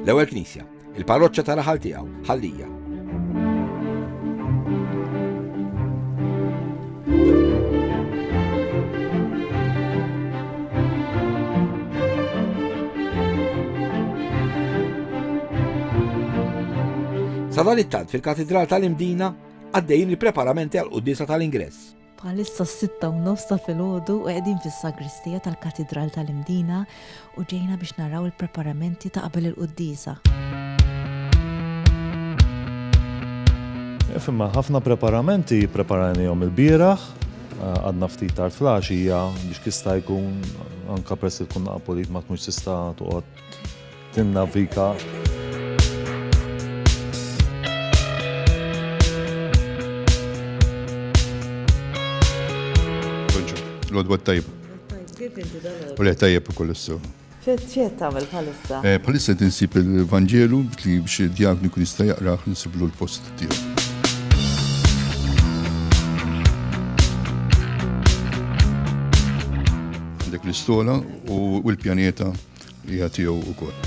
L-ewwel knisja, il-parroċċa tal-aħal tiegħu, Ħallija. Sa dan it-tant fil-Katedral tal-Imdina għaddejjin il-preparamenti għall-quddiesa tal-ingress. Bħalissa 6:30 ta' filgħodu u qegħdin fis-sagristija tal-Katedral tal-Imdina u ġejna biex naraw il-preparamenti ta' qabel il-quddiesa. Imma ħafna preparamenti preparanihom il-bieraħ, għadna ftit tard flaxija biex kista jkun anka press tkun naqpolit ma tkunx tista' toqgħod tinnavika. L-għodwa tajb. U li tajb u kollissu. ċiet tagħmel bħalissa? Bħalissa tinsib il-Vangelu li biex il-diagni kun jista' jaqrah nsiblu l-post tiegħu. Għandek l-istola u l-pjaneta li tiegħu wkoll.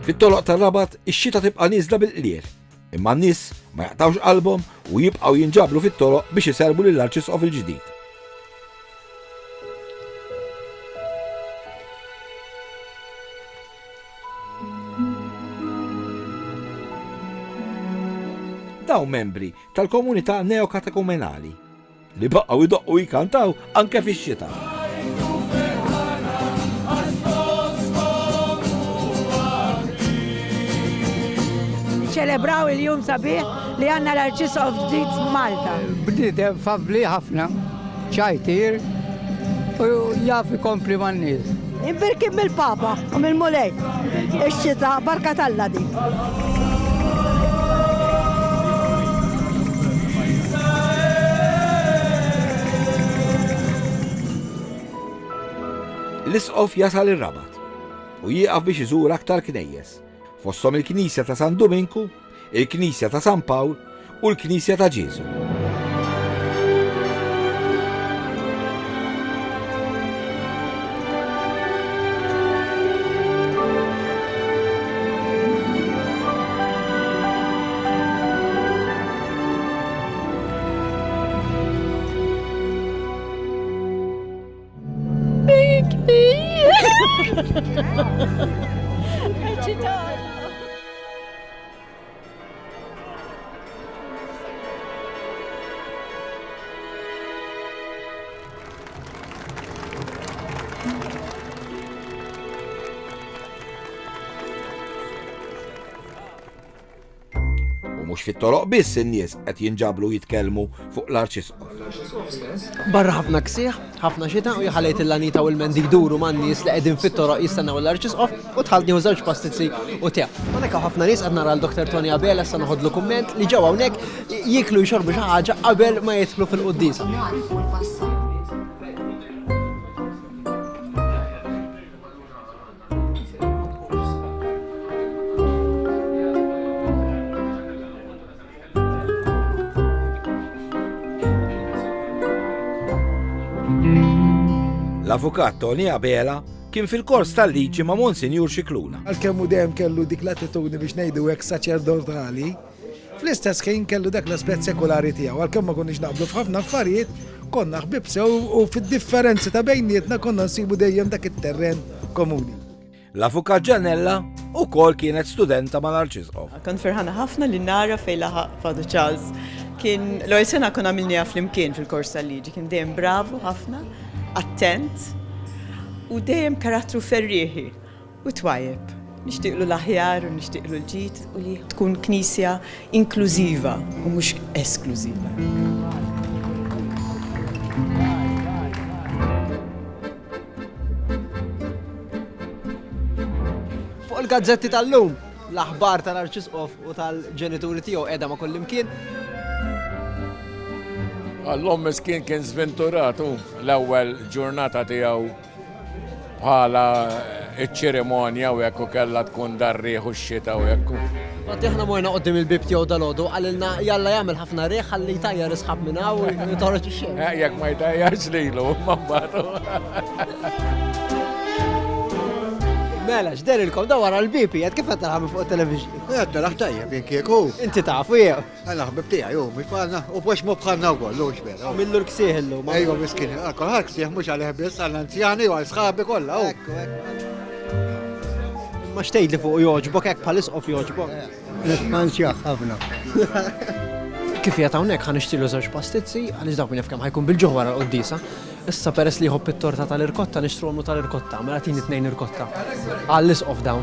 Fit-toroq tar-Rabat ix-xita tibqa' nieżla bil-qliel. Imma n-nies ma jaqtawx qalbhom u jibqgħu jinġabru fit-toroq biex iserbu lill-Arċisqof il-ġdid. Dawn membri tal-komunità neokatekumenali li baqgħu jdoqqu jkantaw anke fix-xita. ċelebraw il-jum sabiħ li għanna l-Arċisqof ġdid Malta. Bdiet fabbli ħafna, ċajtir, u jaf ikompli man-nies. Imbirkim mill-Papa u mill-Mulej. Ix-xita barka Alla di. L-isqof jasal ir-Rabat u jieqaf biex iżur aktar knejjes. Fosthom il-Knisja ta' San Dominku, il-Knisja ta' San Pawl u l-Knisja ta' Ġesu. Mhux fit-toroq biss in-nies qed jinġabru jitkellmu fuq l-Arċisqof. Barra ħafna ksieħ, ħafna xita u jħallejt il-lanita u l-mendi jduru man-nies li qegħdin fit-toroq jistennew l-Arċisqof u tħallni żewġ pastizzi u tew. Hawnhekk ħafna nies qed nara l-Dr. Tony Abela issa noħodlu kumment li ġew hawnhekk jiklu jxorbu xi ħaġa qabel ma jidħlu fil-quddiesa. L-avukat Tony Abela kien fil-kors tal-liġi ma' Monsinjur Xikluna. Għalkemm dejjem kellu dik l-attitudni biex ngħidu hekk saċerdotali, fl-istess ħin kellu dak l-aspett sekulari tiegħu. Għalkemm ma konniex naqblu f'ħafna affarijiet, konna ħbib sew u fid-differenzi ta' bejnietna konna nsibu dejjem dak it-terren komuni. L-avukat Ġanella wkoll kienet studenta mal-Arċisqof. Kont ferħana ħafna li nara fejn laħaq Father Charles. Kien l-ewwel sena konna għamilniha flimkien fil-kors tal-liġi, kien dejjem bravu ħafna, attent u dejjem karattru ferrieħi u twajjeb. Nixtieqlu l-aħjar u nixtieqlu l-ġid u li tkun knisja inklużiva u mhux esklużiva. Fuq il-gazzetti tal-lum, l-aħbar tal-Arċisqof u tal-ġenituri tiegħu qiegħda ma' kullimkien. Għall-om miskin kien sventuratu l-ewwel ġurnata tiegħu bħala iċ-ċerimonja u hekk kellha tkun darrieħ u x-xita u hekk. Għaddi aħna morna qoddim il-bib tiegħu dal-għodu għalilna jalla jagħmel ħafna riħ ħalli jtajjar isħab minn hawn u jitoroġ ix-xejn. Jekk ma jtajjarx lilu ma mbagħad. Mela, x'derilkom da wara l-bipi, għed kif għed taħamu fuq television? Għadda laħtajja, kieku. Inti tafu jew. Għalla ħbib tijaj, mux bħalna, u bħax mu bħalna u għollu xbera. Millu l-ksieħ illu. Ejwa miskin, kolħal ksieħ mux għal ħbis għall-anzjani u għal-sħabi kolla. Ma xtejd li fuq joġbok, ek bħal-isqof joġbok. Nitmansjaħ ħafna. Kif jgħat hawnhekk ħan ixtilu żewġ pastizzi, għaliex dawk min kemm ħajkun bil-ġuħ wara l-qoddisa. Issa peress li jħobb it-torta tal-irkotta nixtruhom tal-irkotta, mela tini 2 irkotta. Għall-isqof dawn.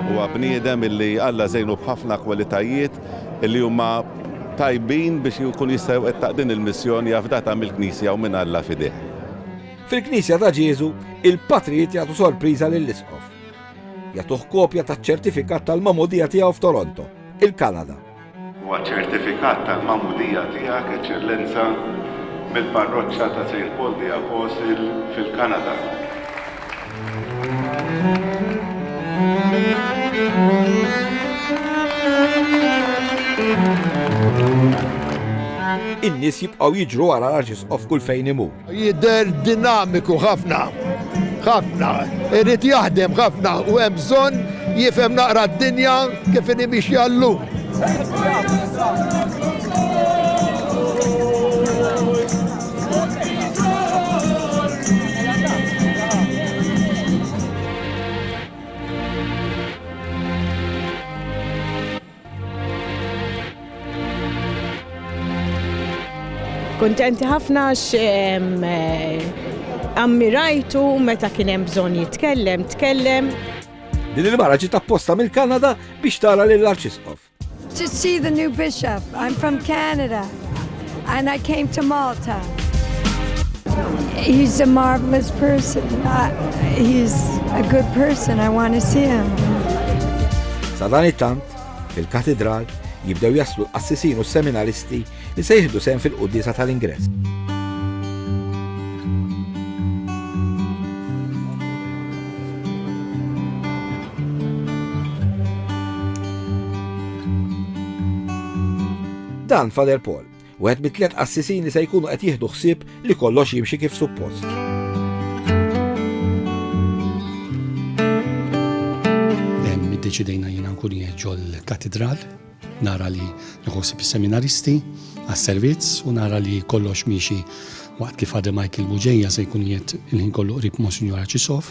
Huwa bniedem illi Alla żejnu b'ħafna kwalitajiet illi huma tajbin biex jkun jistgħu qed din il-missjoni jafdata mill-Knisja u minn Alla fideh. Fil-Knisja ta' Ġesu, il-patrijiet jagħtu sorpriża lill-isqof. Jagħtuh kopja taċ-ċertifikat tal-mamudija tiegħu f'Toronto, il-Kanada. Huwa ċertifikat tal-mamudija tiegħek eċċellenza mill-parroċċa ta' St. Paul the Apostle fil-Kanada. In-nies jibqgħu jiġru wara l-Arċisqof kull fejn imur. Jidher dinamiku ħafna, irid jaħdem ħafna u hemm bżonn jifhem naqra d-dinja kif nimixja llum. Kontenti ħafna ammirajtu meta kien hemm bżonn tkellem. Din il-mara ġiet apposta mill-Kanada biex tara lill-Arċisqof. To see the new bishop. I'm from Canada and I came to Malta. He's a marvelous person. He's a good person. I want to see him. Sa dan it-tant, fil-katedral, jibdew jaslu l-qassisin u s-seminaristi li se jieħdu sehem fil-qudiesa tal-ingress. Dan Father Paul, wieħed mit-3 qassisin li se jkunu qed jieħdu ħsieb li kollox jimxi kif suppost. Deċidejna jiena nkun ġol katedral, nara li nħossib is-seminaristi għas-servizz u nara li kollox miexi waqt li Father Michael Buġejja se jkun jiet il-ħin kollu qrib Monsignor Arċisqof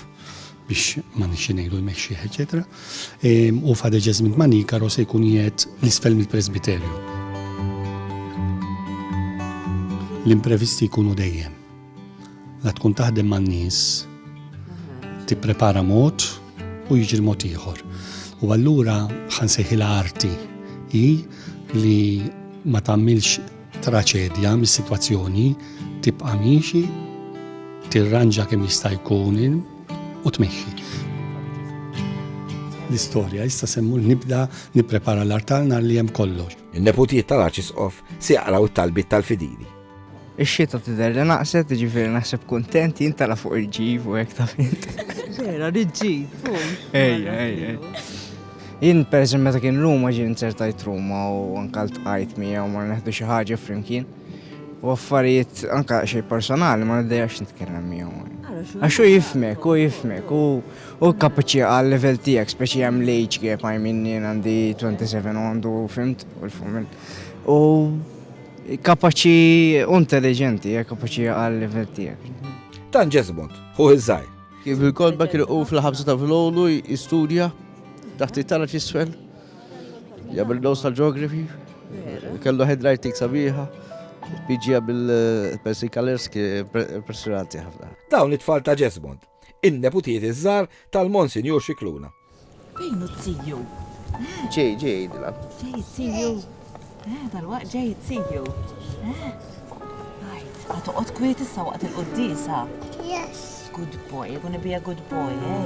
biex ma nixxinejlu jmexxi, eċetera. U Father Jasmine Manikaro se jkun jiet l-isfel mill-Presbiterju. L-imprevisti jkunu dejjem. La tkun taħdem man-nies, tipprepara mod u jiġri mod ieħor. U allura ħansejħilha arti li ma tagħmilx traċedja mis-sitwazzjoni, tibqa' miexi, tirranġa kemm jista' jkun u tmexxi. L-istorja issa semmu nibda nipprepara l-artar nhar li hemm kollox. In-neputijiet tal-Arċisqof se jaqraw it-talbiet tal-fidili. Ix-xita tidher li naqset, jiġifieri naħseb kuntent jintala fuq il-ġib u hekk taf int. Vera, il-ġib. Ejja. Jien pereżempju meta kien Ruma ġien insertajt Ruma u anke ltqajt miegħu ma neħdu xi ħaġa flimkien. U affarijiet anke xejn personali ma niddejjax nitkellem miegħu. Għax hu jifhmek u kapaċi għal level tiegħek speċi hemm l-age gap jien għandi 27 għandu fimt u kapaċi intelligenti, kapaċi għal level tiegħek. Dan Ġesmond, hu iż-żgħir. Kif il-kolba kienu fil-ħabsa ta' filgħodu jistudja taħt it-tala ċisfel, jagħmel dos tal-ġeografi, kellu headwriting sabiħa, biġija bil-Percy Colors impressionanti ħafna. Dawn it-tfal ta' Jesmond, in-neputiet iż-żar tal-Monsinjur Xikluna. Fejn t-siju? Ġej, dilab. Ġej t-siju. Dal-waqt ġej t-siju. Għatuqot kwiet issa waqt il-qoddisa. Yes. Good boy, you're gonna be a good boy, eh?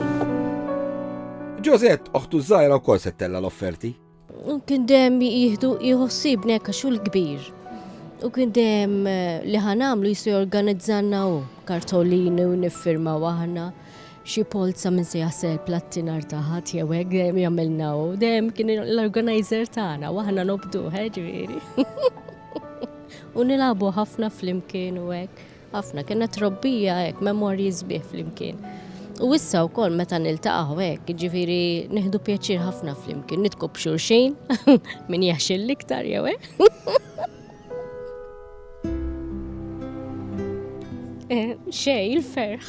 Ġozet, oħtu żgħira wkoll settella l-offerti. Kien dem jħossibni xul kbir. U kien dem li ħanamlu jisu jorganizzanna u kartolini u niffirma waħna xi polza minn se jasel plattinar taħat jew hekk dem jagħmilna u dem kien l-organizer tagħna waħna nobdu ġifieri. U nilabu ħafna flimkien u hekk. Ħafna kienet trobbija hekk, memorji sbieħ flimkien. U issa wkoll meta niltaqgħu hekk, ġifieri nieħdu pjaċir ħafna flimkien, nitkob xulxin min jaħxil l-iktar jew hekk. Xej il-ferħ.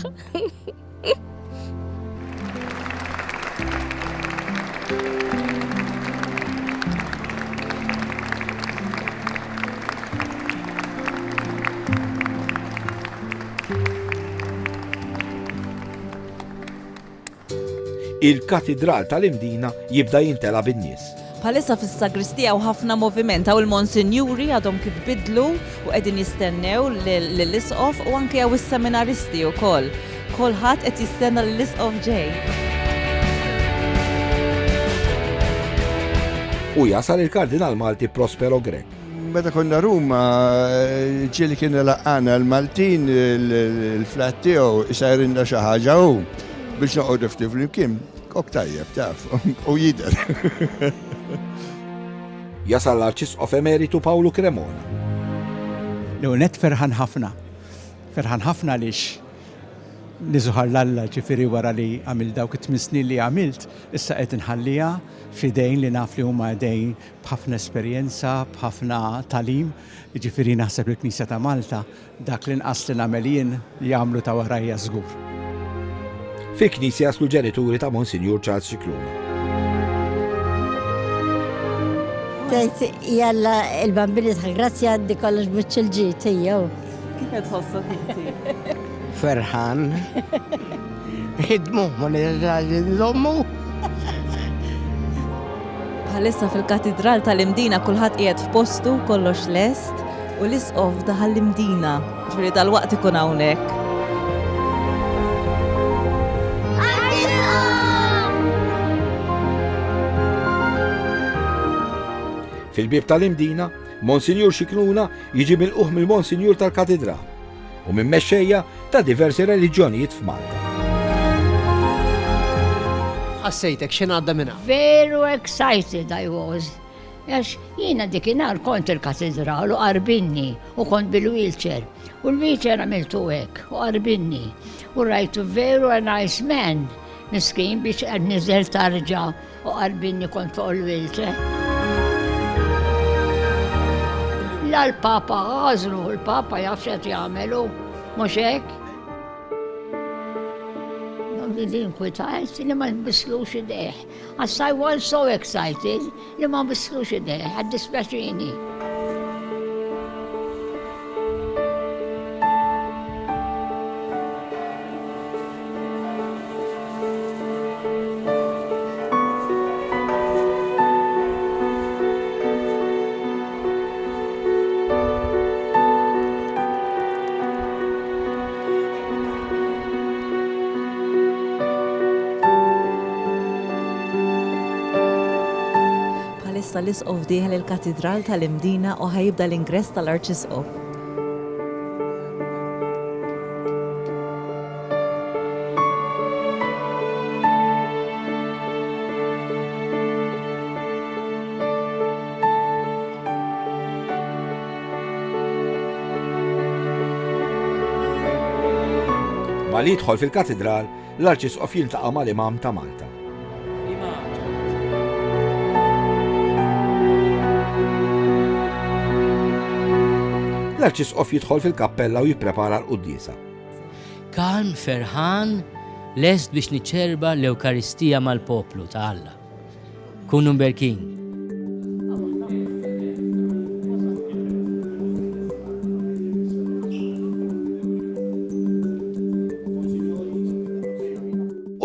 Il-katedral tal-Imdina jibda jintela bin-nies. Bħalissa fis-sagristija u ħafna movimenta u l-monsinjuri għadhom kif bidlu u qegħdin jistennew lill-isqof u anke hawn is-seminaristi wkoll. Kulħadd qed jistenna lill-isqof ġej. U jasal il-Kardinal Malti Prospero Grek. Meta konna Ruma, ġieli kien laqqana l-Maltin, il-flat tiegħu isajrinna xi ħaġa hu biex noqgħodu ftit flimkien, kok tajjeb taf, u jidher. Jasal l-Arċisqof Emeritu Pawlu Cremona. L-unet ferħan ħafna lix niżuħar l-Alla ġifieri wara li għamil dawk it-8 snin li għamilt, issa qed inħallija f'idejn li naf li huma idejn b'ħafna esperjenza, b'ħafna talim, ġifieri naħseb il-Knisja ta' Malta dak li nqas li nagħmel jien jagħmlu ta' warajja żgur. Fil-Knisja jaslu ġenituri ta' Monsinjur Charles Xikluna. Tgħid jalla il-bambini ta' Grazzja għaddi kollox biċ-ċilġiet jew. Kif qed tħossok inti? Ferħan. Ħidmu, ma nżommu. Bħalissa fil-katedral tal-Imdina kulħadd qiegħed f'postu kollox lest u l-isqof daħal l-Imdina. Ġifieri dal-waqt ikun hawnhekk. Fil-bib tal-Imdina, Monsinjur Xikluna jiġi mill-uħ mill-Monsinjur tal-Katedral u minn mexxejja ta' diversi reliġjonijiet f'Malta. Ħassejtek x'in għadda minna? Veru excited I was. Għax jiena dikinhar kont il-katedral u qarbinni u kont bil-wheelchair. U l-wheelchair għamiltu hekk u qarbinni. U rajtu veru a nice man. Miskin biex niżel tarġa u qarbinni kont fuq il-wheelchair. La l-Papa għazlu, l-Papa jafxet jgħamelu, mux hekk. Din kwitajt li ma nbislux id-deħ. I was so excited li ma nbislux id-deħ, għad-dispjaċini. L-isqof dieħel il-katedral tal-Imdina u ħajibda l-ingress tal-Arċisqof. Ma li jidħol fil-katedral, l-Arċisqof jiltaqa' mal-Imam ta' Malta. L-Arċisqof jidħol fil-kappella u jipprepara l-quddiesa. Kalm, ferħan, lest biex niċċerba l-Ewkaristija mal-poplu ta' Alla. Kunu mberkin.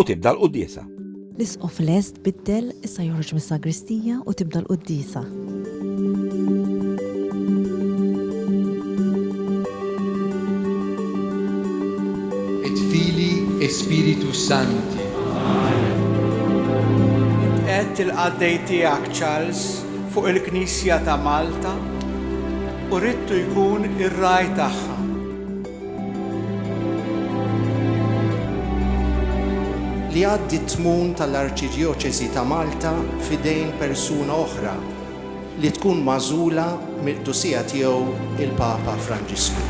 u tibda l-quddiesa. L-isqof lest biddel issa joħroġ mis-sagristija u tibda l-quddisa. Et Filii e Spiritus Sancti. Qed il-qaddej tiegħek Charles fuq il-Knisja ta' Malta u ridtu jkun ir-raj tagħha. Li għaddi t-tmun tal-Arċidjoċesi ta' Malta fidejn persuna oħra li tkun magħżula mill-qdusija tiegħu il-Papa Franġisku.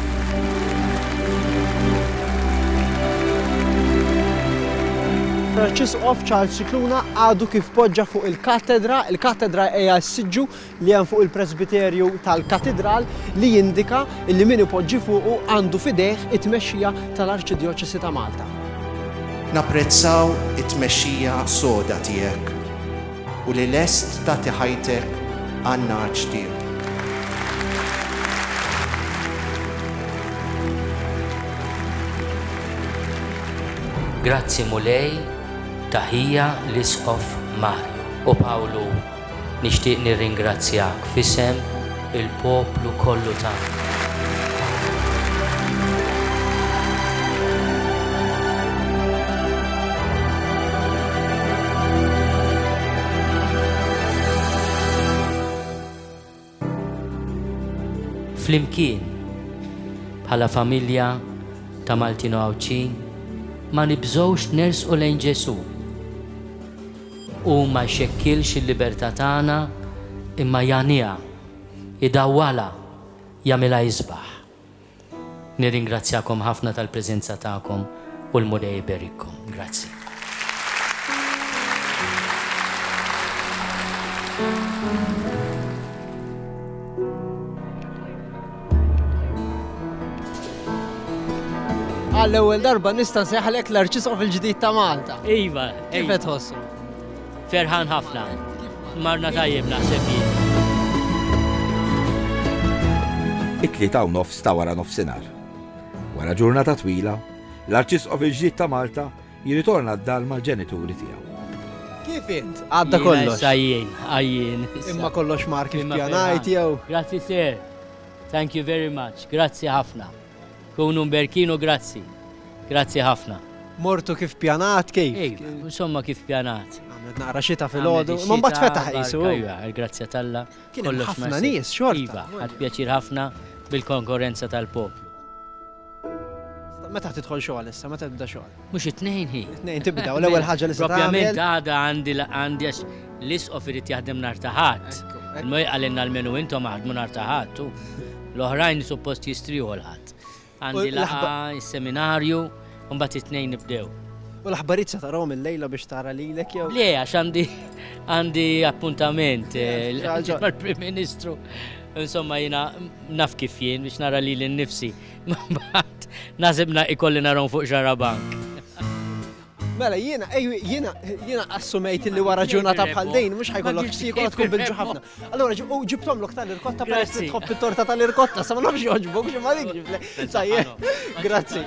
Arċisqof Charles Cicluna għadu kif poġġa fuq il-katedra hija s-siġġu li hemm fuq il-presbiterju tal-katedral li jindika li min ipoġġi fuqu għandu fidejh it-tmexxija tal-Arċidjoċesi ta' Malta. Napprezzaw it-tmexxija soda tiegħek u li lest tagħti ħajtek għan-naġġ tiegħu. Grazzi Mulej, taħija l-Isqof Mario u Pawlu. Nixtieq nirringrazzjak f'isem il-poplu kollu tagħna. Flimkien bħala familja ta' Maltino Awċin ma nibżgħux nersqu lejn Ġesu u ma jxekkilx il-libertà tagħna imma jagħniha, idawwala, jagħmilha jisbaħ. Nirringrazzjakom ħafna tal-preżenza tagħkom u l-Mulej jberikkom. Grazzi. Għall-ewwel darba nista' nsejħalek l-Arċisqof il-ġdid ta' Malta. Iva, Kif qed tħossu? Ferħan ħafna. Marna tajjeb naħseb jien. It-tlieta u nofs ta' wara nofsinhar. Wara ġurnata twila, l-Arċisqof il-ġdid ta' Malta jirritorna d-dar mal-ġenituri tiegħu. Kif int? Għadda kollox. Għajjien. Imma kollox mar kif pjanajt jew. Grazzi sir. Thank you very much. Grazzi ħafna. Kunu mberkinu grazzi. Grazzi ħafna. Mortu kif pjanat kif? Insomma kif pjanat. Għamlet naqra xita fil-ħodu. Ma mbagħad fetaħ jisu. Grazzja Talla. Kien hemm ħafna nies xorta. Iva, ħadd pjaċir ħafna bil-konkurrenza tal-poplu. Meta tidħol xogħol issa, meta tibda xogħol? Mhux it-tnejn hi. It-tnejn tibda u l-ewwel ħaġa li se tagħmel. Propjament għada għandi għax l-isqof irid jaħdem nhar ta' ħadd. Il-moj għalinna l-menu intom għadmu nhar ta' ħadd. L-oħrajn suppost jistriħu l-ħadd. Għandi laqa, il-seminarju, un bat it-tnejn nibdew. U l-aħbarijiet se tarahom il-lejla biex tara lilek jew? Le, għax għandi appuntament mal-Prim Ministru. Insomma, jina naf kif jien biex nara li l-nifsi. Mbagħad nasibna ikolli narhom fuq ġara bank. Mela, jiena assumejt li wara ġurnata bħal dejn mhux ħajkollok xsiekola tkun bil-ġu ħafna. Allura ġibtom lok tal-irkotta peress li tħobb it-torta tal-irkotta, sa ma nafx joġbok xi ma dik. Grazzi.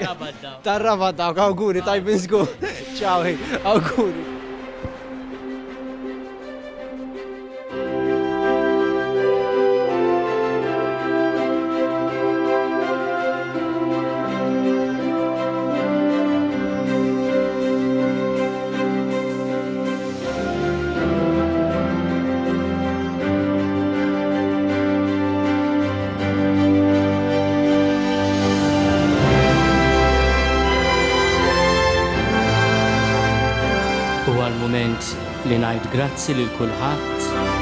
Tarraba dawk, awguri tajbin żgur. Ciao, awguri. Li ngħid grazzi lil kulħadd